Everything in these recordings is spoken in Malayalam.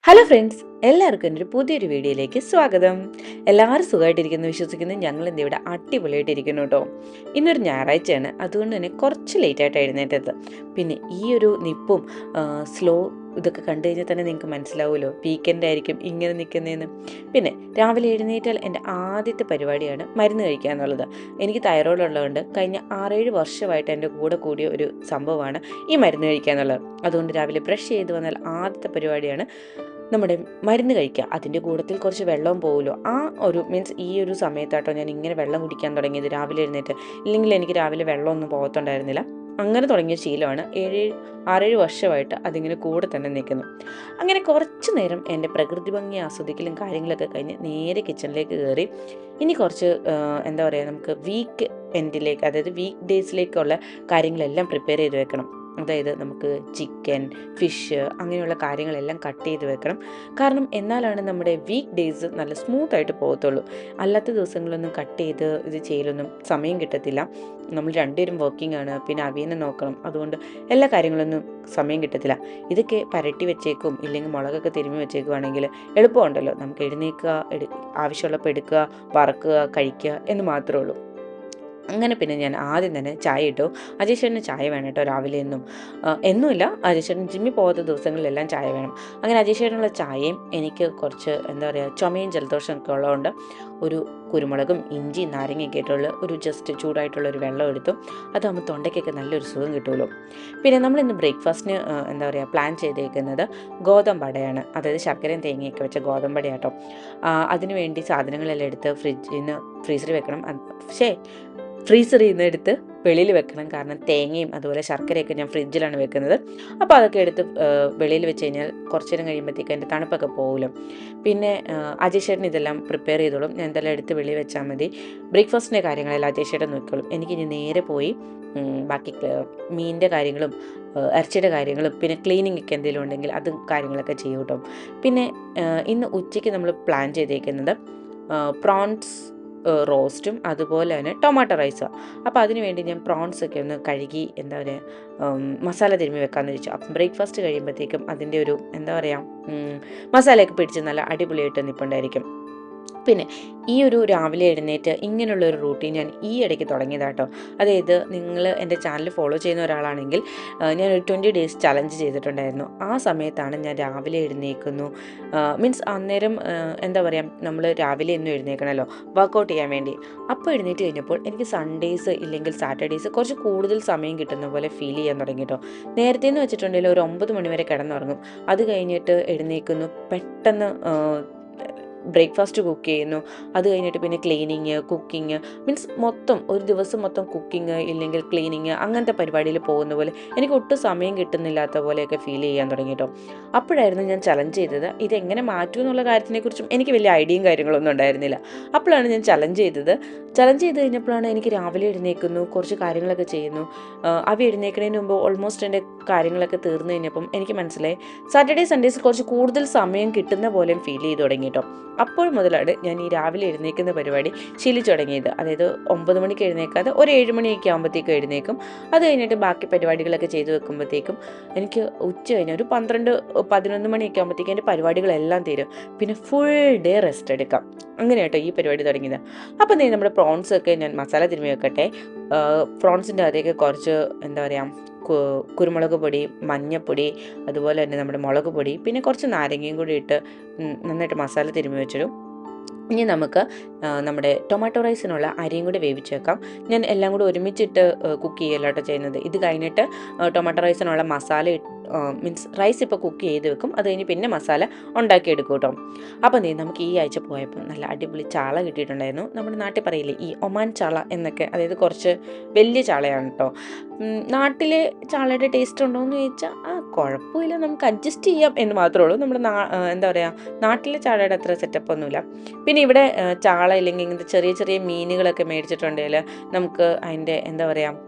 ഹലോ ഫ്രണ്ട്സ്, എല്ലാവർക്കും എൻ്റെ ഒരു പുതിയൊരു വീഡിയോയിലേക്ക് സ്വാഗതം. എല്ലാവരും സുഖമായിട്ടിരിക്കുന്നു വിശ്വസിക്കുന്നു. ഞങ്ങൾ എന്ത് ഇവിടെ അടിപൊളിയായിട്ടിരിക്കുന്നു കേട്ടോ. ഇന്നൊരു ഞായറാഴ്ചയാണ്, അതുകൊണ്ട് തന്നെ കുറച്ച് ലേറ്റായിട്ട് എഴുന്നേറ്റത്. പിന്നെ ഈ ഒരു നിപ്പും സ്ലോ ഇതൊക്കെ കണ്ടു കഴിഞ്ഞാൽ തന്നെ നിങ്ങൾക്ക് മനസ്സിലാവുമല്ലോ വീക്കെൻഡ് ആയിരിക്കും ഇങ്ങനെ നിൽക്കുന്നതെന്ന്. പിന്നെ രാവിലെ എഴുന്നേറ്റാൽ എൻ്റെ ആദ്യത്തെ പരിപാടിയാണ് മരുന്ന് കഴിക്കുക എന്നുള്ളത്. എനിക്ക് തൈറോയ്ഡ് ഉള്ളതുകൊണ്ട് കഴിഞ്ഞ 6-7 വർഷമായിട്ട് എൻ്റെ കൂടെ കൂടിയ ഒരു സംഭവമാണ് ഈ മരുന്ന് കഴിക്കുക എന്നുള്ളത്. അതുകൊണ്ട് രാവിലെ ബ്രഷ് ചെയ്ത് വന്നാൽ ആദ്യത്തെ പരിപാടിയാണ് നമ്മുടെ മരുന്ന് കഴിക്കുക. അതിൻ്റെ കൂട്ടത്തിൽ കുറച്ച് വെള്ളവും പോകുമല്ലോ. ആ ഒരു മീൻസ് ഈ ഒരു സമയത്താട്ടോ ഞാൻ ഇങ്ങനെ വെള്ളം കുടിക്കാൻ തുടങ്ങിയത് രാവിലെ എഴുന്നേറ്റ്. ഇല്ലെങ്കിൽ എനിക്ക് രാവിലെ വെള്ളമൊന്നും പോകത്തുണ്ടായിരുന്നില്ല. അങ്ങനെ തുടങ്ങിയ ശീലമാണ് 6-7 വർഷമായിട്ട് അതിങ്ങനെ കൂടെ തന്നെ നിൽക്കുന്നു. അങ്ങനെ കുറച്ച് നേരം എൻ്റെ പ്രകൃതി ഭംഗി ആസ്വദിക്കലും കാര്യങ്ങളൊക്കെ കഴിഞ്ഞ് നേരെ കിച്ചണിലേക്ക് കയറി. ഇനി കുറച്ച് എന്താ പറയുക, നമുക്ക് വീക്ക് എൻഡിലേക്ക്, അതായത് വീക്ക് ഡേയ്സിലേക്കുള്ള കാര്യങ്ങളെല്ലാം പ്രിപ്പയർ ചെയ്ത് വെക്കണം. അതായത് നമുക്ക് ചിക്കൻ, ഫിഷ് അങ്ങനെയുള്ള കാര്യങ്ങളെല്ലാം കട്ട് ചെയ്ത് വെക്കണം. കാരണം എന്നാലാണ് നമ്മുടെ വീക്ക് ഡേയ്സ് നല്ല സ്മൂത്തായിട്ട് പോകത്തുള്ളൂ. അല്ലാത്ത ദിവസങ്ങളൊന്നും കട്ട് ചെയ്ത് ഇത് ചെയ്യലൊന്നും സമയം കിട്ടത്തില്ല. നമ്മൾ രണ്ടുപേരും വർക്കിംഗ് ആണ്, പിന്നെ അവിയനെ നോക്കണം. അതുകൊണ്ട് എല്ലാ കാര്യങ്ങളൊന്നും സമയം കിട്ടത്തില്ല. ഇതൊക്കെ പരട്ടി വെച്ചേക്കും, ഇല്ലെങ്കിൽ മുളകൊക്കെ തിരുമ്മി വെച്ചേക്കുവാണെങ്കിൽ എളുപ്പമുണ്ടല്ലോ. നമുക്ക് എഴുന്നേൽക്കുക, ആവശ്യമുള്ളപ്പോൾ എടുക്കുക, വറക്കുക, കഴിക്കുക എന്ന് മാത്രമേ ഉള്ളൂ. അങ്ങനെ പിന്നെ ഞാൻ ആദ്യം തന്നെ ചായ ഇട്ടു. അജയ് ചേട്ടന് ചായ വേണം കേട്ടോ രാവിലെ എന്നുമില്ല, അജയ് ചേട്ടൻ ജിമ്മിൽ പോകാത്ത ദിവസങ്ങളിലെല്ലാം ചായ വേണം. അങ്ങനെ അജയ് ചേട്ടനുള്ള ചായയും എനിക്ക് കുറച്ച് എന്താ പറയുക ചുമയും ജലദോഷമൊക്കെ ഉള്ളതുകൊണ്ട് ഒരു കുരുമുളകും ഇഞ്ചി നാരങ്ങയൊക്കെ ആയിട്ടുള്ള ഒരു ജസ്റ്റ് ചൂടായിട്ടുള്ള ഒരു വെള്ളം എടുത്തു. അതാകുമ്പോൾ തൊണ്ടയ്ക്കൊക്കെ നല്ലൊരു സുഖം കിട്ടുമല്ലോ. പിന്നെ നമ്മളിന്ന് ബ്രേക്ക്ഫാസ്റ്റിന് എന്താ പറയുക പ്ലാൻ ചെയ്തേക്കുന്നത് ഗോതമ്പടയാണ്. അതായത് ശർക്കരയും തേങ്ങയൊക്കെ വെച്ച ഗോതമ്പടയാട്ടോ. അതിനു വേണ്ടി സാധനങ്ങളെല്ലാം എടുത്ത് ഫ്രീസറിൽ വെക്കണം. ഫ്രീസറിൽ നിന്ന് എടുത്ത് വെളിയിൽ വെക്കണം. കാരണം തേങ്ങയും അതുപോലെ ശർക്കരയൊക്കെ ഞാൻ ഫ്രിഡ്ജിലാണ് വെക്കുന്നത്. അപ്പോൾ അതൊക്കെ എടുത്ത് വെളിയിൽ വെച്ച് കഴിഞ്ഞാൽ കുറച്ച് നേരം കഴിയുമ്പോഴത്തേക്ക് അതിൻ്റെ തണുപ്പൊക്കെ പോകുമല്ലോ. പിന്നെ അജയ് ചേട്ടൻ ഇതെല്ലാം പ്രിപ്പയർ ചെയ്തോളും. ഞാൻ ഇതെല്ലാം എടുത്ത് വെളിയിൽ വെച്ചാൽ മതി. ബ്രേക്ക്ഫാസ്റ്റിൻ്റെ കാര്യങ്ങളെല്ലാം അജയ് ചേട്ടൻ നോക്കിക്കോളും. എനിക്കിനി നേരെ പോയി ബാക്കി മീനിൻ്റെ കാര്യങ്ങളും ഇറച്ചിയുടെ കാര്യങ്ങളും പിന്നെ ക്ലീനിങ് ഒക്കെ എന്തെങ്കിലും ഉണ്ടെങ്കിൽ അതും കാര്യങ്ങളൊക്കെ ചെയ്യും കേട്ടോ. പിന്നെ ഇന്ന് ഉച്ചയ്ക്ക് നമ്മൾ പ്ലാൻ ചെയ്തേക്കുന്നത് പ്രോൺസ് റോസ്റ്റും അതുപോലെ തന്നെ ടൊമാറ്റോ റൈസും. അപ്പോൾ അതിന് വേണ്ടി ഞാൻ പ്രോൺസൊക്കെ ഒന്ന് കഴുകി എന്താ പറയുക മസാല തിരുമ്മി വെക്കാമെന്ന് വെച്ചു. അപ്പം ബ്രേക്ക്ഫാസ്റ്റ് കഴിയുമ്പോഴത്തേക്കും അതിൻ്റെ ഒരു എന്താ പറയുക മസാലയൊക്കെ പിടിച്ച് നല്ല അടിപൊളിയായിട്ട് നിൽപ്പുണ്ടായിരിക്കും. പിന്നെ ഈ ഒരു രാവിലെ എഴുന്നേറ്റ് ഇങ്ങനെയുള്ളൊരു റൂട്ടീൻ ഞാൻ ഈ ഇടയ്ക്ക് തുടങ്ങിയതാട്ടോ. അതായത് നിങ്ങൾ എൻ്റെ ചാനൽ ഫോളോ ചെയ്യുന്ന ഒരാളാണെങ്കിൽ ഞാനൊരു 20 ഡേയ്സ് ചലഞ്ച് ചെയ്തിട്ടുണ്ടായിരുന്നു. ആ സമയത്താണ് ഞാൻ രാവിലെ എഴുന്നേൽക്കുന്നു. മീൻസ് അന്നേരം എന്താ പറയുക, നമ്മൾ രാവിലെ എന്നും എഴുന്നേൽക്കണമല്ലോ വർക്കൗട്ട് ചെയ്യാൻ വേണ്ടി. അപ്പോൾ എഴുന്നേറ്റ് കഴിഞ്ഞപ്പോൾ എനിക്ക് സൺഡേയ്സ് ഇല്ലെങ്കിൽ സാറ്റർഡേയ്സ് കുറച്ച് കൂടുതൽ സമയം കിട്ടുന്ന പോലെ ഫീൽ ചെയ്യാൻ തുടങ്ങി കേട്ടോ. നേരത്തെ എന്ന് വെച്ചിട്ടുണ്ടെങ്കിൽ ഒരു 9 മണി വരെ കിടന്നുറങ്ങും. അത് കഴിഞ്ഞിട്ട് എഴുന്നേൽക്കുന്നു, പെട്ടെന്ന് ബ്രേക്ക്ഫാസ്റ്റ് കുക്ക് ചെയ്യുന്നു. അത് കഴിഞ്ഞിട്ട് പിന്നെ ക്ലീനിങ്, കുക്കിങ്, മീൻസ് മൊത്തം ഒരു ദിവസം മൊത്തം കുക്കിങ് ഇല്ലെങ്കിൽ ക്ലീനിങ് അങ്ങനത്തെ പരിപാടിയിൽ പോകുന്ന പോലെ എനിക്ക് ഒട്ടും സമയം കിട്ടുന്നില്ലാത്ത പോലെയൊക്കെ ഫീൽ ചെയ്യാൻ തുടങ്ങി കേട്ടോ. അപ്പോഴായിരുന്നു ഞാൻ ചലഞ്ച് ചെയ്തത്. ഇതെങ്ങനെ മാറ്റും എന്നുള്ള കാര്യത്തിനെക്കുറിച്ചും എനിക്ക് വലിയ ഐഡിയയും കാര്യങ്ങളൊന്നും ഉണ്ടായിരുന്നില്ല. അപ്പോഴാണ് ഞാൻ ചലഞ്ച് ചെയ്തത്. ചലഞ്ച് ചെയ്ത് കഴിഞ്ഞപ്പോഴാണ് എനിക്ക് രാവിലെ എഴുന്നേൽക്കുന്നു, കുറച്ച് കാര്യങ്ങളൊക്കെ ചെയ്യുന്നു. എഴുന്നേൽക്കുന്നതിന് മുമ്പ് ഓൾമോസ്റ്റ് എൻ്റെ കാര്യങ്ങളൊക്കെ തീർന്നു കഴിഞ്ഞപ്പം എനിക്ക് മനസ്സിലായി സാറ്റർഡേ സൺഡേസ് കുറച്ച് കൂടുതൽ സമയം കിട്ടുന്ന പോലെയും ഫീൽ ചെയ്ത് തുടങ്ങി കേട്ടോ. അപ്പോൾ മുതലാണ് ഞാൻ ഈ രാവിലെ എഴുന്നേൽക്കുന്ന പരിപാടി ശീലിച്ചു തുടങ്ങിയത്. അതായത് 9 മണിക്ക് എഴുന്നേൽക്കാതെ ഒരു 7 മണിയൊക്കെ ആകുമ്പോഴത്തേക്കും എഴുന്നേൽക്കും. അത് കഴിഞ്ഞിട്ട് ബാക്കി പരിപാടികളൊക്കെ ചെയ്ത് വെക്കുമ്പോഴത്തേക്കും എനിക്ക് ഉച്ച കഴിഞ്ഞ് ഒരു 12-11 മണിയൊക്കെ ആകുമ്പോഴത്തേക്കും എൻ്റെ പരിപാടികളെല്ലാം തീരും. പിന്നെ ഫുൾ ഡേ റെസ്റ്റ് എടുക്കാം. അങ്ങനെ കേട്ടോ ഈ പരിപാടി തുടങ്ങിയത്. അപ്പം നമ്മുടെ പ്രോൺസൊക്കെ ഞാൻ മസാല തിരുമ്മി വെക്കട്ടെ. പ്രോൺസിൻ്റെ അകത്തേക്ക് കുറച്ച് എന്താ പറയുക കുരുമുളക് പൊടി, മഞ്ഞൾപ്പൊടി, അതുപോലെ തന്നെ നമ്മുടെ മുളക് പൊടി, പിന്നെ കുറച്ച് നാരങ്ങയും കൂടി ഇട്ട് നന്നായിട്ട് മസാല തിരുമ്മി വെച്ചിടും. ഇനി നമുക്ക് നമ്മുടെ ടൊമാറ്റോ റൈസിനുള്ള അരിയും കൂടി വേവിച്ച് വെക്കാം. ഞാൻ എല്ലാം കൂടി ഒരുമിച്ചിട്ട് കുക്ക് ചെയ്യലോട്ടോ ചെയ്യുന്നത്. ഇത് കഴിഞ്ഞിട്ട് ടൊമാറ്റോ റൈസിനുള്ള മസാല മീൻസ് റൈസ് ഇപ്പോൾ കുക്ക് ചെയ്ത് വെക്കും. അത് കഴിഞ്ഞ് പിന്നെ മസാല ഉണ്ടാക്കിയെടുക്കും കേട്ടോ. അപ്പോൾ നമുക്ക് ഈ ആഴ്ച പോയപ്പോൾ നല്ല അടിപൊളി ചാള കിട്ടിയിട്ടുണ്ടായിരുന്നു. നമ്മുടെ നാട്ടിൽ പറയില്ലേ ഈ ഒമാൻ ചാള എന്നൊക്കെ, അതായത് കുറച്ച് വലിയ ചാളയാണ് കേട്ടോ. നാട്ടിലെ ചാളയുടെ ടേസ്റ്റ് ഉണ്ടോ എന്ന് ചോദിച്ചാൽ കുഴപ്പമില്ല, നമുക്ക് അഡ്ജസ്റ്റ് ചെയ്യാം എന്ന് മാത്രമേ ഉള്ളൂ. നമ്മുടെ എന്താ പറയുക നാട്ടിലെ ചാളയുടെ അത്ര സെറ്റപ്പ് ഒന്നുമില്ല. പിന്നെ ഇവിടെ ചാള ഇല്ലെങ്കിൽ ഇങ്ങനത്തെ ചെറിയ ചെറിയ മീനുകളൊക്കെ മേടിച്ചിട്ടുണ്ടെങ്കിൽ നമുക്ക് അതിൻ്റെ എന്താ പറയുക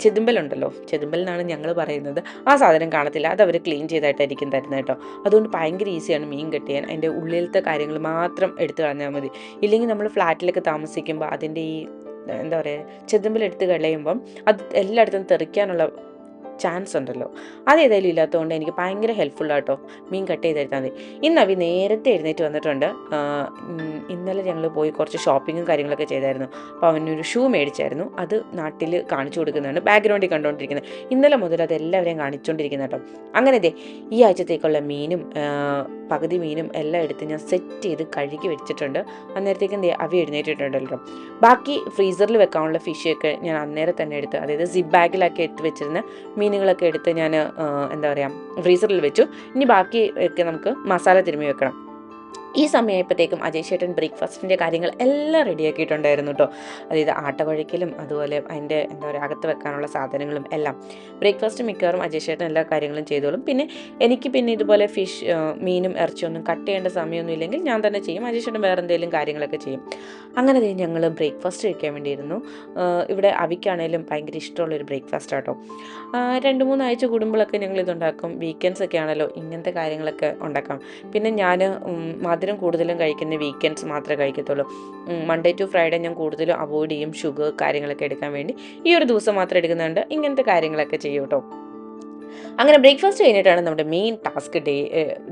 ചെതുമ്പലുണ്ടല്ലോ, ചെതുമ്പൽ എന്നാണ് ഞങ്ങൾ പറയുന്നത്. ആ സാധനം കാണത്തില്ല, അത് അവർ ക്ലീൻ ചെയ്തായിട്ടായിരിക്കും തരുന്നത് കേട്ടോ. അതുകൊണ്ട് ഭയങ്കര ഈസിയാണ് മീൻ കട്ട് ചെയ്യാൻ. അതിൻ്റെ ഉള്ളിലത്തെ കാര്യങ്ങൾ മാത്രം എടുത്തു കളഞ്ഞാൽ മതി. ഇല്ലെങ്കിൽ നമ്മൾ ഫ്ലാറ്റിലൊക്കെ താമസിക്കുമ്പോൾ അതിൻ്റെ ഈ എന്താ പറയുക ചെതുമ്പലെടുത്ത് കളയുമ്പം അത് എല്ലായിടത്തും തെറിക്കാനുള്ള ചാൻസ് ഉണ്ടല്ലോ. അതേതായാലും ഇല്ലാത്തതുകൊണ്ട് എനിക്ക് ഭയങ്കര ഹെൽപ്ഫുള്ളാട്ടോ മീൻ കട്ട് ചെയ്തെടുത്താൽ മതി. ഇന്ന് അവി നേരത്തെ എഴുന്നേറ്റ് വന്നിട്ടുണ്ട്. ഇന്നലെ ഞങ്ങൾ പോയി കുറച്ച് ഷോപ്പിങ്ങും കാര്യങ്ങളൊക്കെ ചെയ്തായിരുന്നു. അപ്പോൾ അവനൊരു ഷൂ മേടിച്ചായിരുന്നു. അത് നാട്ടിൽ കാണിച്ചു കൊടുക്കുന്നുണ്ട്, ബാക്ക്ഗ്രൗണ്ടിൽ കണ്ടുകൊണ്ടിരിക്കുന്നത്. ഇന്നലെ മുതൽ അത് എല്ലാവരെയും കാണിച്ചുകൊണ്ടിരിക്കുന്ന കേട്ടോ. അങ്ങനെ ഈ ആഴ്ചത്തേക്കുള്ള മീനും പകുതി മീനും എല്ലാം എടുത്ത് ഞാൻ സെറ്റ് ചെയ്ത് കഴുകി വെച്ചിട്ടുണ്ട്. അന്നേരത്തേക്കും അവി എഴുന്നേറ്റിട്ടുണ്ടല്ലോ. ബാക്കി ഫ്രീസറിൽ വെക്കാനുള്ള ഫിഷൊക്കെ ഞാൻ അന്നേരം തന്നെ എടുത്ത്, അതായത് സിപ്പ് ബാഗിലൊക്കെ എടുത്ത് വെച്ചിരുന്ന മീനുകളൊക്കെ എടുത്ത് ഞാൻ എന്താ പറയുക ഫ്രീസറിൽ വെച്ചു. ഇനി ബാക്കി ഒക്കെ നമുക്ക് മസാല തിരുമ്മി വെക്കണം. ഈ സമയമായപ്പോഴത്തേക്കും അജയ് ചേട്ടൻ ബ്രേക്ക്ഫാസ്റ്റിൻ്റെ കാര്യങ്ങൾ എല്ലാം റെഡിയാക്കിയിട്ടുണ്ടായിരുന്നു കേട്ടോ. അതായത് ആട്ട കുഴയ്ക്കലും അതുപോലെ അതിൻ്റെ എന്താ പറയുക അകത്ത് വെക്കാനുള്ള സാധനങ്ങളും എല്ലാം. ബ്രേക്ക്ഫാസ്റ്റ് മിക്കവാറും അജയ് ചേട്ടൻ എല്ലാ കാര്യങ്ങളും ചെയ്തോളും. പിന്നെ എനിക്ക് ഇതുപോലെ മീനും ഇറച്ചിയൊന്നും കട്ട് ചെയ്യേണ്ട സമയമൊന്നും ഇല്ലെങ്കിൽ ഞാൻ തന്നെ ചെയ്യും. അജയ് ചേട്ടൻ വേറെ എന്തെങ്കിലും കാര്യങ്ങളൊക്കെ ചെയ്യും. അങ്ങനെ ഞങ്ങൾ ബ്രേക്ക്ഫാസ്റ്റ് കഴിക്കാൻ വേണ്ടിയിരുന്നു. ഇവിടെ അവിക്കാണേലും ഭയങ്കര ഇഷ്ടമുള്ളൊരു ബ്രേക്ക്ഫാസ്റ്റ് ആട്ടോ. 2-3 ആഴ്ച കൂടുമ്പോഴൊക്കെ ഞങ്ങൾ ഇതുണ്ടാക്കും. വീക്കെൻഡ്സ് ഒക്കെ ആണല്ലോ ഇങ്ങനത്തെ കാര്യങ്ങളൊക്കെ ഉണ്ടാക്കാം. പിന്നെ ഞാൻ മധുരം കൂടുതലും കഴിക്കുന്ന വീക്കെൻഡ്സ് മാത്രമേ കഴിക്കത്തുള്ളൂ. മൺഡേ ടു ഫ്രൈഡേ ഞാൻ കൂടുതലും അവോയ്ഡ് ചെയ്യും, ഷുഗർ കാര്യങ്ങളൊക്കെ എടുക്കാൻ വേണ്ടി. ഈ ഒരു ദിവസം മാത്രം എടുക്കുന്നുണ്ട്, ഇങ്ങനത്തെ കാര്യങ്ങളൊക്കെ ചെയ്യും കേട്ടോ. അങ്ങനെ ബ്രേക്ക്ഫാസ്റ്റ് കഴിഞ്ഞിട്ടാണ് നമ്മുടെ മെയിൻ ടാസ്ക്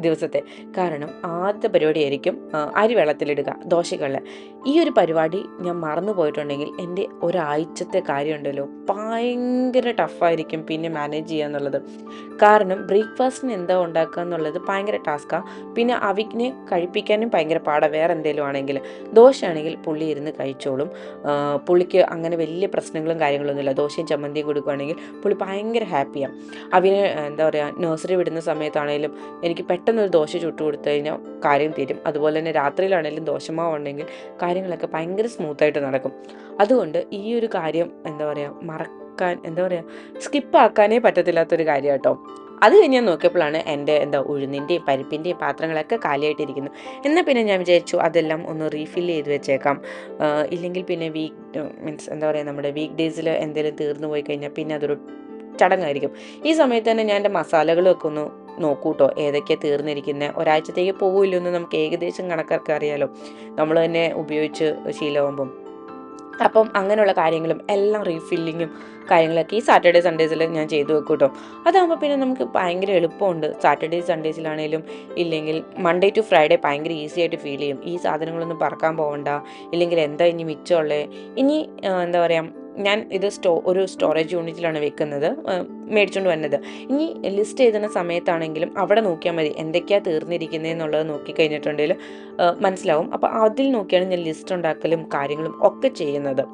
ദിവസത്തെ. കാരണം ആദ്യത്തെ പരിപാടി ആയിരിക്കും അരി വെള്ളത്തിലിടുക, ദോശകളിൽ. ഈ ഒരു പരിപാടി ഞാൻ മറന്നു പോയിട്ടുണ്ടെങ്കിൽ എൻ്റെ ഒരാഴ്ചത്തെ കാര്യമുണ്ടല്ലോ ഭയങ്കര ടഫായിരിക്കും പിന്നെ മാനേജ് ചെയ്യുക എന്നുള്ളത്. കാരണം ബ്രേക്ക്ഫാസ്റ്റിന് എന്താ ഉണ്ടാക്കുക എന്നുള്ളത് ഭയങ്കര ടാസ്ക്കാണ്. പിന്നെ അവിനെ കഴിപ്പിക്കാനും ഭയങ്കര പാടാണ്. വേറെ എന്തെങ്കിലും ആണെങ്കിൽ, ദോശ ആണെങ്കിൽ പുള്ളി ഇരുന്ന് കഴിച്ചോളും. പുള്ളിക്ക് അങ്ങനെ വലിയ പ്രശ്നങ്ങളും കാര്യങ്ങളൊന്നുമില്ല. ദോശയും ചമ്മന്തിയും കൊടുക്കുകയാണെങ്കിൽ പുള്ളി ഭയങ്കര ഹാപ്പിയാണ്. അവന് എന്താ പറയുക നഴ്സറി വിടുന്ന സമയത്താണെങ്കിലും എനിക്ക് പെട്ടെന്നൊരു ദോശ ചുട്ടു കൊടുത്തു കഴിഞ്ഞാൽ കാര്യം തീരും. അതുപോലെ തന്നെ രാത്രിയിലാണെങ്കിലും ദോശമാവ് ഉണ്ടെങ്കിൽ കാര്യങ്ങളൊക്കെ ഭയങ്കര സ്മൂത്തായിട്ട് നടക്കും. അതുകൊണ്ട് ഈ ഒരു കാര്യം എന്താ പറയുക സ്കിപ്പാക്കാനേ പറ്റത്തില്ലാത്തൊരു കാര്യം കേട്ടോ. അത് കഴിഞ്ഞ് നോക്കിയപ്പോഴാണ് എൻ്റെ ഉഴുന്നിൻ്റെയും പരിപ്പിൻ്റെയും പാത്രങ്ങളൊക്കെ കാലിയായിട്ടിരിക്കുന്നു. എന്നാൽ പിന്നെ ഞാൻ വിചാരിച്ചു അതെല്ലാം ഒന്ന് റീഫിൽ ചെയ്ത് വെച്ചേക്കാം. ഇല്ലെങ്കിൽ പിന്നെ നമ്മുടെ വീക്ക് ഡേയ്സിൽ എന്തെങ്കിലും തീർന്നു പോയി കഴിഞ്ഞാൽ പിന്നെ അതൊരു ചടങ്ങായിരിക്കും. ഈ സമയത്ത് തന്നെ ഞാൻ എൻ്റെ മസാലകളൊക്കെ ഒന്ന് നോക്കൂട്ടോ, ഏതൊക്കെയാണ് തീർന്നിരിക്കുന്നത്. ഒരാഴ്ചത്തേക്ക് പോകില്ലെന്ന് നമുക്ക് ഏകദേശം കണക്കൊക്കെ അറിയാലോ, നമ്മൾ തന്നെ ഉപയോഗിച്ച് ശീലമാകുമ്പം. അപ്പം അങ്ങനെയുള്ള കാര്യങ്ങളും എല്ലാം റീഫില്ലിങ്ങും കാര്യങ്ങളൊക്കെ ഈ സാറ്റർഡേ സൺഡേസിൽ ഞാൻ ചെയ്തു വെക്കും കേട്ടോ. അതാകുമ്പോൾ പിന്നെ നമുക്ക് ഭയങ്കര എളുപ്പമുണ്ട്. സാറ്റർഡേ സൺഡേസിലാണേലും ഇല്ലെങ്കിൽ മൺഡേ ടു ഫ്രൈഡേ ഭയങ്കര ഈസി ആയിട്ട് ഫീൽ ചെയ്യും. ഈ സാധനങ്ങളൊന്നും പറക്കാൻ പോകണ്ട, ഇല്ലെങ്കിൽ എന്താ ഇനി മിച്ചമുള്ളത്. ഇനി എന്താ പറയുക ഞാൻ ഇത് ഒരു സ്റ്റോറേജ് യൂണിറ്റിലാണ് വെക്കുന്നത്, മേടിച്ചുകൊണ്ട് വന്നത്. ഇനി ലിസ്റ്റ് എഴുതുന്ന സമയത്താണെങ്കിലും അവിടെ നോക്കിയാൽ മതി എന്തൊക്കെയാണ് തീർന്നിരിക്കുന്നത് എന്നുള്ളത് നോക്കിക്കഴിഞ്ഞിട്ടുണ്ടെങ്കിൽ മനസ്സിലാവും. അപ്പോൾ അതിൽ നോക്കിയാണ് ഞാൻ ലിസ്റ്റ് ഉണ്ടാക്കലും കാര്യങ്ങളും ഒക്കെ ചെയ്യുന്നത്.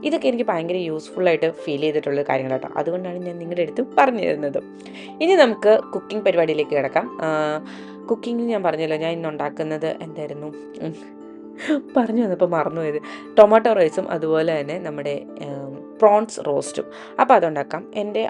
ഇതൊക്കെ എനിക്ക് ഭയങ്കര യൂസ്ഫുള്ളായിട്ട് ഫീൽ ചെയ്തിട്ടുള്ള കാര്യങ്ങളാട്ടോ. അതുകൊണ്ടാണ് ഞാൻ നിങ്ങളുടെ അടുത്ത് പറഞ്ഞു തരുന്നത്. ഇനി നമുക്ക് കുക്കിംഗ് പരിപാടിയിലേക്ക് കിടക്കാം. കുക്കിംഗ് ഞാൻ പറഞ്ഞല്ലോ, ഞാൻ ഇന്ന് ഉണ്ടാക്കുന്നത് എന്തായിരുന്നു പറഞ്ഞു വന്നപ്പോൾ മറന്നുപോയത്. ടൊമാറ്റോ റൈസും അതുപോലെ തന്നെ നമ്മുടെ പ്രോൺസ് റോസ്റ്റും. അപ്പോൾ അതുണ്ടാക്കാം. എൻ്റെ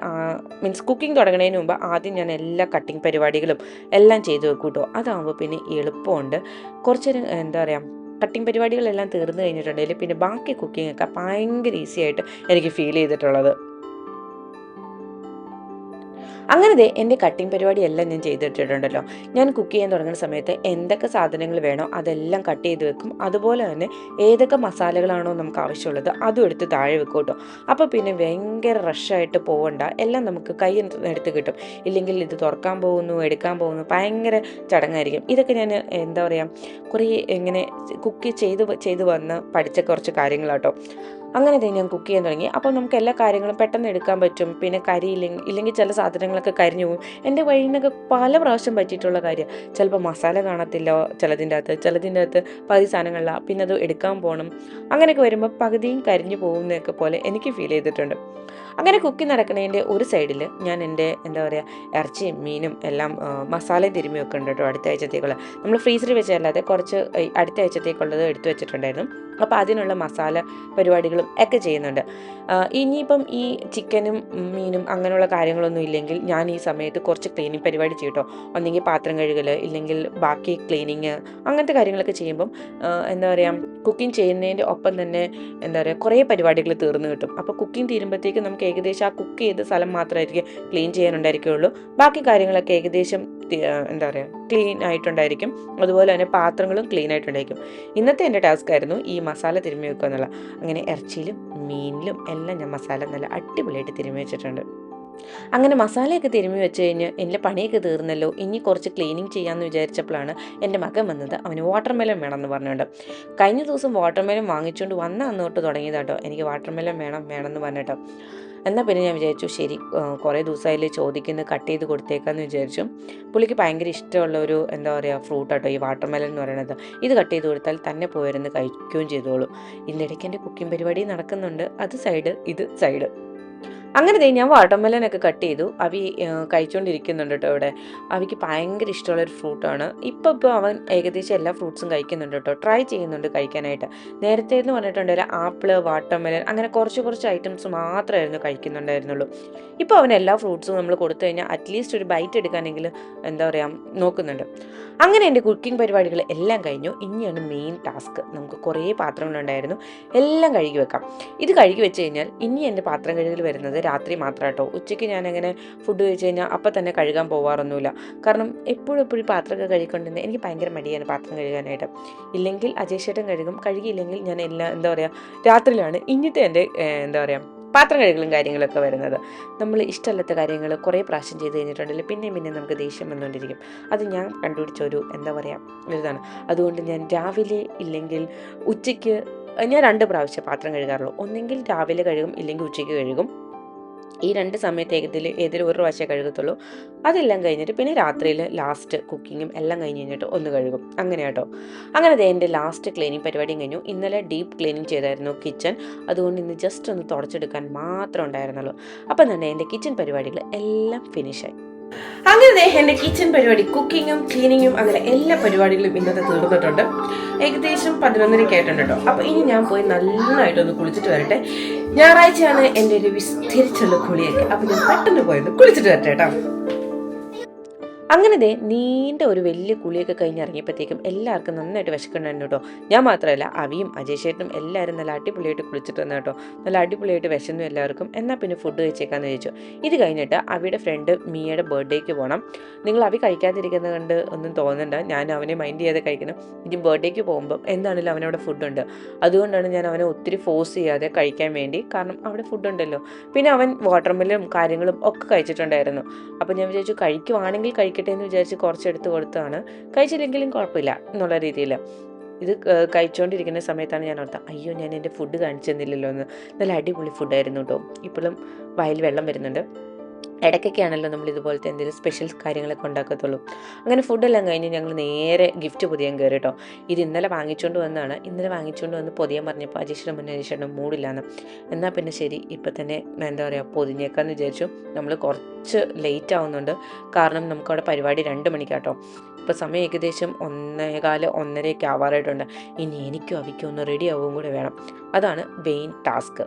കുക്കിംഗ് തുടങ്ങുന്നതിന് മുമ്പ് ആദ്യം ഞാൻ എല്ലാ കട്ടിങ് പരിപാടികളും എല്ലാം ചെയ്തു വെക്കും കേട്ടോ. അതാകുമ്പോൾ പിന്നെ എളുപ്പമുണ്ട്. കുറച്ചൊരു എന്താ പറയുക കട്ടിങ് പരിപാടികളെല്ലാം തീർന്നു കഴിഞ്ഞിട്ടുണ്ടെങ്കിൽ പിന്നെ ബാക്കി കുക്കിംഗ് ഒക്കെ ഭയങ്കര ഈസി ആയിട്ട് എനിക്ക് ഫീൽ ചെയ്തിട്ടുള്ളത്. അങ്ങനെ എൻ്റെ കട്ടിങ് പരിപാടിയെല്ലാം ഞാൻ ചെയ്തിട്ടുണ്ടല്ലോ. ഞാൻ കുക്ക് ചെയ്യാൻ തുടങ്ങുന്ന സമയത്ത് എന്തൊക്കെ സാധനങ്ങൾ വേണോ അതെല്ലാം കട്ട് ചെയ്ത് വെക്കും. അതുപോലെ തന്നെ ഏതൊക്കെ മസാലകളാണോ നമുക്ക് ആവശ്യമുള്ളത് അതും എടുത്ത് താഴെ വെക്കും കേട്ടോ. അപ്പോൾ പിന്നെ ഭയങ്കര റഷായിട്ട് പോകണ്ട, എല്ലാം നമുക്ക് കൈ എടുത്ത് കിട്ടും. ഇല്ലെങ്കിൽ ഇത് തുറക്കാൻ പോകുന്നു എടുക്കാൻ പോകുന്നു ഭയങ്കര ചടങ്ങായിരിക്കും. ഇതൊക്കെ ഞാൻ എന്താ പറയുക കുറേ ഇങ്ങനെ കുക്ക് ചെയ്ത് വന്ന് പഠിച്ച കുറച്ച് കാര്യങ്ങളാട്ടോ. അങ്ങനെ ഞാൻ കുക്ക് ചെയ്യാൻ തുടങ്ങി. അപ്പോൾ നമുക്ക് എല്ലാ കാര്യങ്ങളും പെട്ടെന്ന് എടുക്കാൻ പറ്റും. പിന്നെ ഇല്ലെങ്കിൽ ചില സാധനങ്ങളൊക്കെ കരിഞ്ഞു പോകും. എൻ്റെ വഴിന്നൊക്കെ പല പ്രാവശ്യം പറ്റിയിട്ടുള്ള കാര്യം. ചിലപ്പോൾ മസാല കാണത്തില്ല ചിലതിൻ്റെ അകത്ത് പകുതി സാധനങ്ങളില്ല, പിന്നെ അത് എടുക്കാൻ പോകണം. അങ്ങനെയൊക്കെ വരുമ്പോൾ പകുതിയും കരിഞ്ഞു പോകുന്നതൊക്കെ പോലെ എനിക്ക് ഫീൽ ചെയ്തിട്ടുണ്ട്. അങ്ങനെ കുക്കിംഗ് നടക്കുന്നതിൻ്റെ ഒരു സൈഡിൽ ഞാൻ എൻ്റെ എന്താ പറയുക ഇറച്ചിയും മീനും എല്ലാം മസാലയും തിരുമ്മി വെക്കുന്നുണ്ട് കേട്ടോ. അടുത്ത ആഴ്ചത്തേക്കുള്ള നമ്മൾ ഫ്രീസറിൽ വെച്ചല്ലാതെ കുറച്ച് അടുത്ത ആഴ്ചത്തേക്കുള്ളത് എടുത്തു വെച്ചിട്ടുണ്ടായിരുന്നു. അപ്പോൾ അതിനുള്ള മസാല പരിപാടികളും ഒക്കെ ചെയ്യുന്നുണ്ട്. ഇനിയിപ്പം ഈ ചിക്കനും മീനും അങ്ങനെയുള്ള കാര്യങ്ങളൊന്നും ഇല്ലെങ്കിൽ ഞാൻ ഈ സമയത്ത് കുറച്ച് ക്ലീനിങ് പരിപാടി ചെയ്യും കേട്ടോ. ഒന്നെങ്കിൽ പാത്രം കഴുകൽ, ഇല്ലെങ്കിൽ ബാക്കി ക്ലീനിങ്, അങ്ങനത്തെ കാര്യങ്ങളൊക്കെ ചെയ്യുമ്പം എന്താ പറയുക കുക്കിംഗ് ചെയ്യുന്നതിൻ്റെ ഒപ്പം തന്നെ എന്താ പറയുക കുറേ പരിപാടികൾ തീർന്നു കിട്ടും. അപ്പോൾ കുക്കിംഗ് തീരുമ്പോഴത്തേക്കും നമുക്ക് ഏകദേശം ആ കുക്ക് ചെയ്ത സ്ഥലം മാത്രമായിരിക്കും ക്ലീൻ ചെയ്യാനുണ്ടായിരിക്കുള്ളൂ. ബാക്കി കാര്യങ്ങളൊക്കെ ഏകദേശം എന്താ പറയുക ക്ലീൻ ആയിട്ടുണ്ടായിരിക്കും. അതുപോലെ തന്നെ പാത്രങ്ങളും ക്ലീൻ ആയിട്ടുണ്ടായിരിക്കും. ഇന്നത്തെ എൻ്റെ ടാസ്ക് ആയിരുന്നു ഈ മസാല തിരുമ്മി വെക്കുക എന്നുള്ള. അങ്ങനെ ഇറച്ചിയിലും മീനിലും എല്ലാം ഞാൻ മസാല നല്ല അടിപൊളിയായിട്ട് തിരുമ്മി വെച്ചിട്ടുണ്ട്. അങ്ങനെ മസാലയൊക്കെ തിരുമ്മി വെച്ച് കഴിഞ്ഞ് എൻ്റെ പണിയൊക്കെ തീർന്നല്ലോ, ഇനി കുറച്ച് ക്ലീനിങ് ചെയ്യാമെന്ന് വിചാരിച്ചപ്പോഴാണ് എൻ്റെ മകൻ വന്നത്. അവന് വാട്ടർമെലൺ വേണമെന്ന് പറഞ്ഞുകൊണ്ട്. കഴിഞ്ഞ ദിവസം വാട്ടർമെലൺ വാങ്ങിച്ചുകൊണ്ട് വന്ന അന്ന് തൊട്ട് തുടങ്ങിയതാട്ടോ എനിക്ക് വാട്ടർമെലൺ വേണമെന്ന് പറഞ്ഞിട്ടോ. എന്നാൽ പിന്നെ ഞാൻ വിചാരിച്ചു ശരി, കുറേ ദിവസമായില്ലേ ചോദിക്കുന്നത്, കട്ട് ചെയ്ത് കൊടുത്തേക്കാമെന്ന് വിചാരിച്ചു. പുള്ളിക്ക് ഭയങ്കര ഇഷ്ടമുള്ള ഒരു എന്താ പറയുക ഫ്രൂട്ടാട്ടോ ഈ വാട്ടർമെലൺ എന്ന് പറയുന്നത്. ഇത് കട്ട് ചെയ്ത് കൊടുത്താൽ തന്നെ പോയിരുന്ന് കഴിക്കുകയും ചെയ്തോളൂ. ഇതിനിടയ്ക്ക് എൻ്റെ കുക്കിംഗ് പരിപാടി നടക്കുന്നുണ്ട്, അത് സൈഡ് ഇത് സൈഡ്. അങ്ങനെ ഞാൻ വാട്ടർമെലനൊക്കെ കട്ട് ചെയ്തു. അവി കഴിച്ചുകൊണ്ടിരിക്കുന്നുണ്ട് കേട്ടോ. ഇവിടെ അവിക്ക് ഭയങ്കര ഇഷ്ടമുള്ളൊരു ഫ്രൂട്ടാണ്. ഇപ്പോൾ അവൻ ഏകദേശം എല്ലാ ഫ്രൂട്ട്സും കഴിക്കുന്നുണ്ട് കേട്ടോ, ട്രൈ ചെയ്യുന്നുണ്ട് കഴിക്കാനായിട്ട്. നേരത്തെ എന്ന് പറഞ്ഞിട്ടുണ്ടെങ്കിൽ ആപ്പിള്, വാട്ടർമെലൻ അങ്ങനെ കുറച്ച് ഐറ്റംസ് മാത്രമായിരുന്നു കഴിക്കുന്നുണ്ടായിരുന്നുള്ളൂ. ഇപ്പോൾ അവൻ എല്ലാ ഫ്രൂട്ട്സും നമ്മൾ കൊടുത്തു കഴിഞ്ഞാൽ അറ്റ്ലീസ്റ്റ് ഒരു ബൈറ്റ് എടുക്കാനെങ്കിലും എന്താ പറയുക നോക്കുന്നുണ്ട്. അങ്ങനെ എൻ്റെ കുക്കിംഗ് പരിപാടികൾ എല്ലാം കഴിഞ്ഞു. ഇനിയാണ് മെയിൻ ടാസ്ക്. നമുക്ക് കുറേ പാത്രങ്ങളുണ്ടായിരുന്നു, എല്ലാം കഴുകി വെക്കാം. ഇത് കഴുകി വെച്ച് കഴിഞ്ഞാൽ ഇനി എൻ്റെ പാത്രം കഴുകൽ വരുന്നത് രാത്രി മാത്രം കേട്ടോ. ഉച്ചയ്ക്ക് ഞാനങ്ങനെ ഫുഡ് കഴിച്ച് കഴിഞ്ഞാൽ അപ്പം തന്നെ കഴുകാൻ പോകാറൊന്നുമില്ല. കാരണം എപ്പോഴും പാത്രമൊക്കെ കഴുകിക്കൊണ്ടിരുന്നത് എനിക്ക് ഭയങ്കര മടിയാണ് പാത്രം കഴുകാനായിട്ട്. ഇല്ലെങ്കിൽ അജയ് ചേട്ടൻ കഴുകും, കഴുകിയില്ലെങ്കിൽ ഞാൻ എല്ലാം എന്താ പറയുക രാത്രിയിലാണ് ഇന്നത്തെ എൻ്റെ എന്താ പറയുക പാത്രം കഴുകലും കാര്യങ്ങളൊക്കെ വരുന്നത്. നമ്മൾ ഇഷ്ടമല്ലാത്ത കാര്യങ്ങൾ കുറേ പ്രാവശ്യം ചെയ്ത് കഴിഞ്ഞിട്ടുണ്ടെങ്കിൽ പിന്നെ നമുക്ക് ദേഷ്യം വന്നുകൊണ്ടിരിക്കും. അത് ഞാൻ കണ്ടുപിടിച്ച ഒരു എന്താ പറയുക ഇതാണ്. അതുകൊണ്ട് ഞാൻ രാവിലെ ഇല്ലെങ്കിൽ ഉച്ചയ്ക്ക് ഞാൻ 2 പ്രാവശ്യം പാത്രം കഴുകാറുള്ളൂ. ഒന്നെങ്കിൽ രാവിലെ കഴുകും, ഇല്ലെങ്കിൽ ഉച്ചയ്ക്ക് കഴുകും. ഈ 2 സമയത്ത് ഏതെങ്കിലും ഒരു പ്രാവശ്യമേ കഴുകത്തുള്ളൂ. അതെല്ലാം കഴിഞ്ഞിട്ട് പിന്നെ രാത്രിയിൽ ലാസ്റ്റ് കുക്കിങ്ങും എല്ലാം കഴിഞ്ഞിട്ട് ഒന്ന് കഴുകും. അങ്ങനെ കേട്ടോ. അങ്ങനെ എൻ്റെ ലാസ്റ്റ് ക്ലീനിങ് പരിപാടിയും കഴിഞ്ഞു. ഇന്നലെ ഡീപ്പ് ക്ലീനിങ് ചെയ്തായിരുന്നു കിച്ചൺ. അതുകൊണ്ട് ഇന്ന് ജസ്റ്റ് ഒന്ന് തുടച്ചെടുക്കാൻ മാത്രം ഉണ്ടായിരുന്നുള്ളൂ. അപ്പം തന്നെ എൻ്റെ കിച്ചൺ പരിപാടികൾ എല്ലാം ഫിനിഷായി. അങ്ങനെ എൻ്റെ കിച്ചൺ പരിപാടി, കുക്കിങ്ങും ക്ലീനിങ്ങും അങ്ങനെ എല്ലാ പരിപാടികളും ഇന്നത്തെ തീർന്നിട്ടുണ്ട്. ഏകദേശം 11:30 ആയിട്ടുണ്ട് കേട്ടോ. അപ്പോൾ ഇനി ഞാൻ പോയി നന്നായിട്ടൊന്ന് കുളിച്ചിട്ട് വരട്ടെ. ഞായറാഴ്ചയാണ് എൻ്റെ ഒരു വിസ്തരിച്ചുള്ള കുളിയൊക്കെ. അപ്പോൾ ഞാൻ പെട്ടെന്ന് പോയത് കുളിച്ചിട്ട് വരട്ടെ കേട്ടോ. അങ്ങനെ നീണ്ട ഒരു വലിയ കുളിയൊക്കെ കഴിഞ്ഞിറങ്ങിയപ്പോഴത്തേക്കും എല്ലാവർക്കും നന്നായിട്ട് വിശക്കുന്നുണ്ടായിരുന്നു കേട്ടോ. ഞാൻ മാത്രമല്ല, അവിയും അജയ് ചേട്ടനും എല്ലാവരും നല്ല അടിപൊളിയായിട്ട് കുളിച്ചിട്ട് വന്നു കേട്ടോ. നല്ല അടിപൊളിയായിട്ട് വിശന്നു എല്ലാവർക്കും. എന്നാൽ പിന്നെ ഫുഡ് കഴിച്ചേക്കാന്ന് ചോദിച്ചു. ഇത് കഴിഞ്ഞിട്ട് അവിയുടെ ഫ്രണ്ട് മിയയുടെ ബർത്ത്ഡേക്ക് പോകണം. നിങ്ങൾ അവി കഴിക്കാതിരിക്കുന്നത് കണ്ട് ഒന്നും തോന്നണ്ട, ഞാൻ അവനെ മൈൻഡ് ചെയ്യാതെ കഴിക്കണം. ഇനി ബർത്ത്ഡേക്ക് പോകുമ്പം എന്താണെങ്കിലും അവനവിടെ ഫുഡുണ്ട്. അതുകൊണ്ടാണ് ഞാൻ അവനെ ഒത്തിരി ഫോഴ്സ് ചെയ്യാതെ കഴിക്കാൻ വേണ്ടി. കാരണം അവിടെ ഫുഡുണ്ടല്ലോ. പിന്നെ അവൻ വാട്ടർമെലനും കാര്യങ്ങളും ഒക്കെ കഴിച്ചിട്ടുണ്ടായിരുന്നു. അപ്പോൾ ഞാൻ വിചാരിച്ചു കഴിക്കുവാണെങ്കിൽ കഴിക്കട്ടെ എന്ന് വിചാരിച്ച് കുറച്ചെടുത്ത് കൊടുത്തതാണ്. കഴിച്ചില്ലെങ്കിലും കുഴപ്പമില്ല എന്നുള്ള രീതിയിൽ. ഇത് കഴിച്ചുകൊണ്ടിരിക്കുന്ന സമയത്താണ് ഞാൻ ഓർത്തത്, അയ്യോ ഞാൻ എൻ്റെ ഫുഡ് കാണിച്ചു തന്നില്ലല്ലോ എന്ന്. നല്ല അടിപൊളി ഫുഡായിരുന്നു കേട്ടോ. ഇപ്പോഴും വായിൽ വെള്ളം വരുന്നുണ്ട്. ഇടയ്ക്കൊക്കെയാണല്ലോ നമ്മൾ ഇതുപോലത്തെ എന്തെങ്കിലും സ്പെഷ്യൽ കാര്യങ്ങളൊക്കെ ഉണ്ടാക്കത്തുള്ളൂ. അങ്ങനെ ഫുഡെല്ലാം കഴിഞ്ഞ് ഞങ്ങൾ നേരെ ഗിഫ്റ്റ് പൊതിയാൻ കയറി കേട്ടോ. ഇത് ഇന്നലെ വാങ്ങിച്ചുകൊണ്ട് വന്നതാണ്. ഇന്നലെ വാങ്ങിച്ചുകൊണ്ട് വന്ന് പൊതിയാൻ പറഞ്ഞപ്പോൾ അജീഷിനും മൂടില്ലാന്ന്. എന്നാൽ പിന്നെ ശരി, ഇപ്പം തന്നെ എന്താ പറയുക പൊതിഞ്ഞേക്കാന്ന് വിചാരിച്ചു. നമ്മൾ കുറച്ച് ലേറ്റ് ആവുന്നുണ്ട്, കാരണം നമുക്കവിടെ പരിപാടി 2 മണിക്കാട്ടോ. ഇപ്പോൾ സമയം ഏകദേശം 1:15, 1:30 ആവാറായിട്ടുണ്ട്. ഇനി എനിക്കും അവിക്കും ഒന്ന് റെഡി ആവുകയും കൂടെ വേണം. അതാണ് മെയിൻ ടാസ്ക്.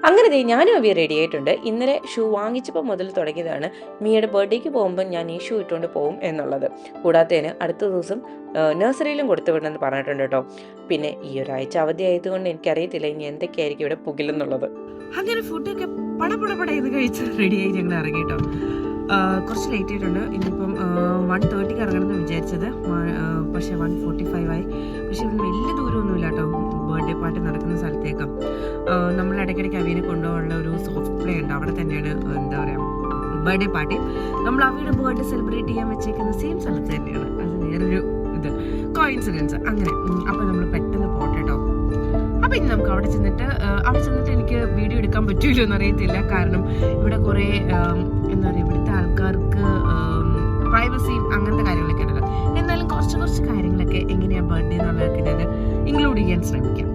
അങ്ങനെ ഞാനും അവ റെഡി ആയിട്ടുണ്ട്. ഇന്നലെ ഷൂ വാങ്ങിച്ചപ്പോൾ മുതൽ തുടങ്ങിയതാണ് മിയയുടെ ബർത്ത്ഡേക്ക് പോകുമ്പോൾ ഞാൻ ഈ ഷൂ ഇട്ടുകൊണ്ട് പോകും എന്നുള്ളത്. കൂടാത്തതിന് അടുത്ത ദിവസം നഴ്സറിയിലും കൊടുത്തു വിടണമെന്ന് പറഞ്ഞിട്ടുണ്ട് കേട്ടോ. പിന്നെ ഈ ഒരാഴ്ച അവധി ആയതുകൊണ്ട് എനിക്കറിയത്തില്ല ഇനി എന്തൊക്കെയായിരിക്കും ഇവിടെ പുകിലെന്നുള്ളത്. അങ്ങനെ ഫുഡൊക്കെ പടപട ഇത് കഴിച്ച് റെഡിയായി ഞങ്ങൾ ഇറങ്ങി കേട്ടോ. കുറച്ച് ലേറ്റ് ആയിട്ടുണ്ട്. ഇനിയിപ്പം 1:30 ഇറങ്ങണമെന്ന് വിചാരിച്ചത്, പക്ഷേ 1:45 ആയി. പക്ഷെ ഇവിടെ വലിയ ദൂരമൊന്നുമില്ല കേട്ടോ ബർത്ത്ഡേ പാർട്ടി നടക്കുന്ന സ്ഥലത്തേക്ക്. നമ്മൾ ഇടയ്ക്കിടയ്ക്ക് അവീനെ കൊണ്ടുപോകാനുള്ള ഒരു സോഫ്റ്റ് പ്ലേ ഉണ്ട്, അവിടെ തന്നെയാണ് എന്താ പറയുക ബർത്ത്ഡേ പാർട്ടി. നമ്മൾ അവയുടെ ബർത്ത്ഡേ സെലിബ്രേറ്റ് ചെയ്യാൻ വെച്ചേക്കുന്ന സെയിം സ്ഥലത്ത് തന്നെയാണ്. അത് വേറൊരു ഇത് കോയിൻസിഡൻസ്. അങ്ങനെ അപ്പം നമ്മൾ പെട്ടെന്ന് പോട്ടെ കേട്ടോ. അപ്പം ഇനി നമുക്ക് അവിടെ ചെന്നിട്ട് എനിക്ക് വീഡിയോ എടുക്കാൻ പറ്റുമല്ലോ എന്നറിയത്തില്ല. കാരണം ഇവിടെ കുറേ എന്താ പറയുക ഇവിടുത്തെ ആൾക്കാർക്ക് പ്രൈവസിയും അങ്ങനത്തെ കാര്യങ്ങളൊക്കെ ഉണ്ടല്ലോ. എന്നാലും കുറച്ച് കാര്യങ്ങളൊക്കെ എങ്ങനെയാണ് ബർത്ത്ഡേ എന്നുള്ളതൊക്കെ ഞാൻ ഇൻക്ലൂഡ് ചെയ്യാൻ ശ്രമിക്കാം.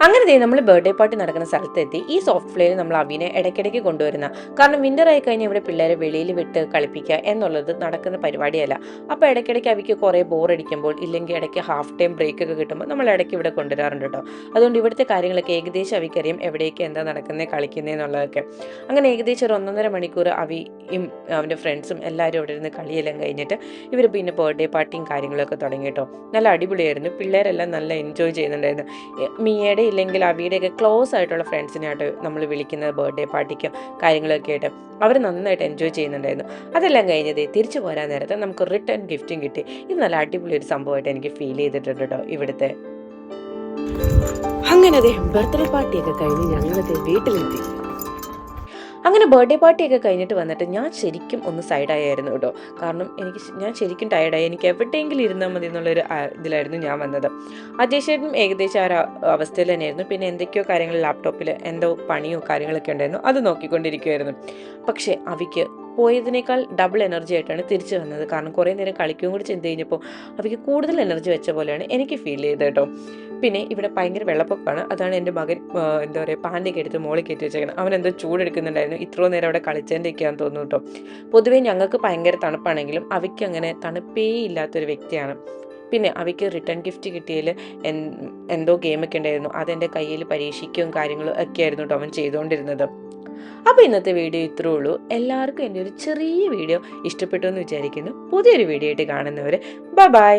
അങ്ങനെ നമ്മൾ ബർത്ത്ഡേ പാർട്ടി നടക്കുന്ന സ്ഥലത്തെത്തി. ഈ സോഫ്റ്റ് പ്ലേയിൽ നമ്മൾ അവിനെ ഇടയ്ക്കിടയ്ക്ക് കൊണ്ടുവരുന്ന, കാരണം വിൻ്റർ ആയി കഴിഞ്ഞാൽ ഇവിടെ പിള്ളേരെ വെളിയിൽ വിട്ട് കളിപ്പിക്കുക എന്നുള്ളത് നടക്കുന്ന പരിപാടിയല്ല. അപ്പോൾ ഇടയ്ക്കിടയ്ക്ക് അവയ്ക്ക് കുറേ ബോറടിക്കുമ്പോൾ ഇല്ലെങ്കിൽ ഇടയ്ക്ക് ഹാഫ് ടൈം ബ്രേക്ക് ഒക്കെ കിട്ടുമ്പോൾ നമ്മൾ ഇടയ്ക്ക് ഇവിടെ കൊണ്ടുവരാറുണ്ട് കേട്ടോ. അതുകൊണ്ട് ഇവിടുത്തെ കാര്യങ്ങളൊക്കെ ഏകദേശം അവയ്ക്കറിയാം, എവിടേക്ക് എന്താ നടക്കുന്നത് കളിക്കുന്നത് എന്നുള്ളതൊക്കെ. അങ്ങനെ ഏകദേശം ഒരു 1.5 മണിക്കൂർ അവിയും അവൻ്റെ ഫ്രണ്ട്സും എല്ലാവരും ഇവിടെ ഇരുന്ന് കളിയെല്ലാം കഴിഞ്ഞിട്ട് ഇവർ പിന്നെ ബർത്ത്ഡേ പാർട്ടിയും കാര്യങ്ങളൊക്കെ തുടങ്ങി കേട്ടോ. നല്ല അടിപൊളിയായിരുന്നു. പിള്ളേരെല്ലാം നല്ല എൻജോയ് ചെയ്യുന്നുണ്ടായിരുന്നു. മിയയുടെ ഇല്ലെങ്കിൽ അവിയുടെയൊക്കെ ക്ലോസ് ആയിട്ടുള്ള ഫ്രണ്ട്സിനായിട്ട് നമ്മൾ വിളിക്കുന്നത് ബർത്ത്ഡേ പാർട്ടിക്കും കാര്യങ്ങളൊക്കെ ആയിട്ട്. അവർ നന്നായിട്ട് എൻജോയ് ചെയ്യുന്നുണ്ടായിരുന്നു. അതെല്ലാം കഴിഞ്ഞത് തിരിച്ചു പോരാൻ നേരത്തെ നമുക്ക് റിട്ടേൺ ഗിഫ്റ്റും കിട്ടി. ഇത് നല്ല അടിപൊളി ഒരു സംഭവമായിട്ട് എനിക്ക് ഫീൽ ചെയ്തിട്ടുണ്ട് കേട്ടോ ഇവിടുത്തെ. അങ്ങനെ ബർത്ത്ഡേ പാർട്ടിയൊക്കെ കഴിഞ്ഞ് ഞങ്ങളത് വീട്ടിലെത്തി. അങ്ങനെ ബർത്ത്ഡേ പാർട്ടിയൊക്കെ കഴിഞ്ഞിട്ട് വന്നിട്ട് ഞാൻ ശരിക്കും ഒന്ന് സൈഡായിരുന്നു കേട്ടോ. കാരണം ഞാൻ ശരിക്കും ടയർഡായി, എനിക്ക് എവിടെയെങ്കിലും ഇരുന്നാൽ മതി എന്നുള്ളൊരു ഇതിലായിരുന്നു ഞാൻ വന്നത്. അജയ് ഏകദേശം ആ ഒരു അവസ്ഥയിൽ തന്നെയായിരുന്നു. പിന്നെ എന്തൊക്കെയോ കാര്യങ്ങൾ ലാപ്ടോപ്പിൽ എന്തോ പണിയോ കാര്യങ്ങളൊക്കെ ഉണ്ടായിരുന്നു, അത് നോക്കിക്കൊണ്ടിരിക്കുമായിരുന്നു. പക്ഷേ അവയ്ക്ക് പോയതിനേക്കാൾ ഡബിൾ എനർജി ആയിട്ടാണ് തിരിച്ചു വന്നത്. കാരണം കുറേ നേരം കളിക്കുകയും കൂടി ചെയ്ത് കഴിഞ്ഞപ്പോൾ അവയ്ക്ക് കൂടുതൽ എനർജി വെച്ച പോലെയാണ് എനിക്ക് ഫീൽ ചെയ്തത് കേട്ടോ. പിന്നെ ഇവിടെ ഭയങ്കര വെള്ളപ്പൊക്കമാണ്. അതാണ് എൻ്റെ മകൻ എന്താ പറയുക പാൻ്റൊക്കെ എടുത്ത് മോളിൽ കയറ്റി വെച്ചേക്കണം. അവൻ എന്തോ ചൂടെടുക്കുന്നുണ്ടായിരുന്നു. ഇത്രയും നേരം അവിടെ കളിച്ചതിൻ്റെയൊക്കെയാണെന്ന് തോന്നുന്നു കേട്ടോ. പൊതുവേ ഞങ്ങൾക്ക് ഭയങ്കര തണുപ്പാണെങ്കിലും അവയ്ക്ക് അങ്ങനെ തണുപ്പേ ഇല്ലാത്തൊരു വ്യക്തിയാണ്. പിന്നെ അവയ്ക്ക് റിട്ടേൺ ഗിഫ്റ്റ് കിട്ടിയതിൽ എന്തോ ഗെയിമൊക്കെ ഉണ്ടായിരുന്നു, അതെൻ്റെ കയ്യിൽ പരീക്ഷിക്കുകയും കാര്യങ്ങളും ഒക്കെ ആയിരുന്നു കേട്ടോ അവൻ ചെയ്തുകൊണ്ടിരുന്നത്. അപ്പോൾ ഇന്നത്തെ വീഡിയോ ഇത്രേ ഉള്ളൂ. എല്ലാവർക്കും എൻ്റെ ഒരു ചെറിയ വീഡിയോ ഇഷ്ടപ്പെട്ടു എന്ന് വിചാരിക്കുന്നു. പുതിയൊരു വീഡിയോ ആയിട്ട് കാണുന്നവരെ ബൈ.